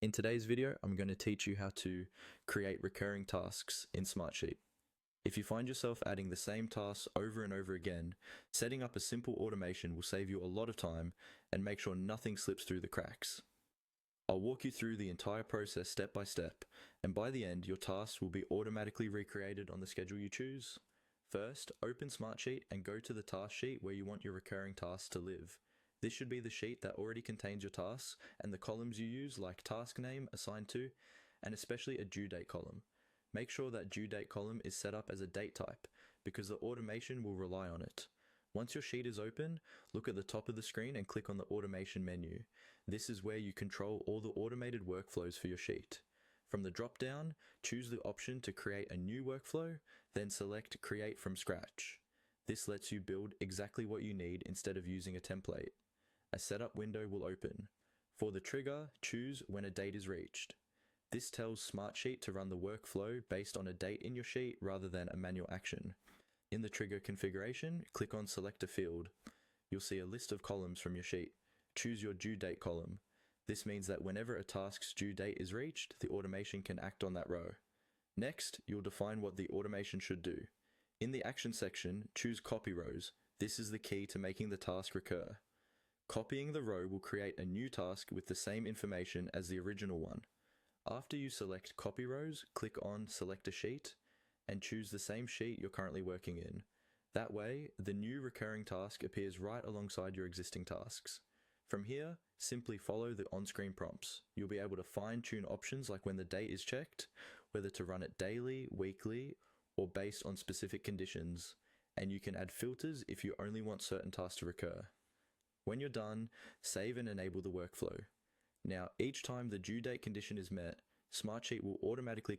In today's video, I'm going to teach you how to create recurring tasks in Smartsheet. If you find yourself adding the same tasks over and over again, setting up a simple automation will save you a lot of time and make sure nothing slips through the cracks. I'll walk you through the entire process step by step, and by the end, your tasks will be automatically recreated on the schedule you choose. First, open Smartsheet and go to the task sheet where you want your recurring tasks to live. This should be the sheet that already contains your tasks and the columns you use, like task name, assigned to, and especially a due date column. Make sure that due date column is set up as a date type, because the automation will rely on it. Once your sheet is open, look at the top of the screen and click on the automation menu. This is where you control all the automated workflows for your sheet. From the drop-down, choose the option to create a new workflow, then select Create from Scratch. This lets you build exactly what you need instead of using a template. A setup window will open. For the trigger, choose when a date is reached. This tells Smartsheet to run the workflow based on a date in your sheet rather than a manual action. In the trigger configuration, click on Select a field. You'll see a list of columns from your sheet. Choose your due date column. This means that whenever a task's due date is reached, the automation can act on that row. Next, you'll define what the automation should do. In the action section, choose Copy Rows. This is the key to making the task recur. Copying the row will create a new task with the same information as the original one. After you select Copy Rows, click on Select a Sheet and choose the same sheet you're currently working in. That way, the new recurring task appears right alongside your existing tasks. From here, simply follow the on-screen prompts. You'll be able to fine-tune options like when the date is checked, whether to run it daily, weekly, or based on specific conditions, and you can add filters if you only want certain tasks to recur. When you're done, save and enable the workflow. Now, each time the due date condition is met, Smartsheet will automatically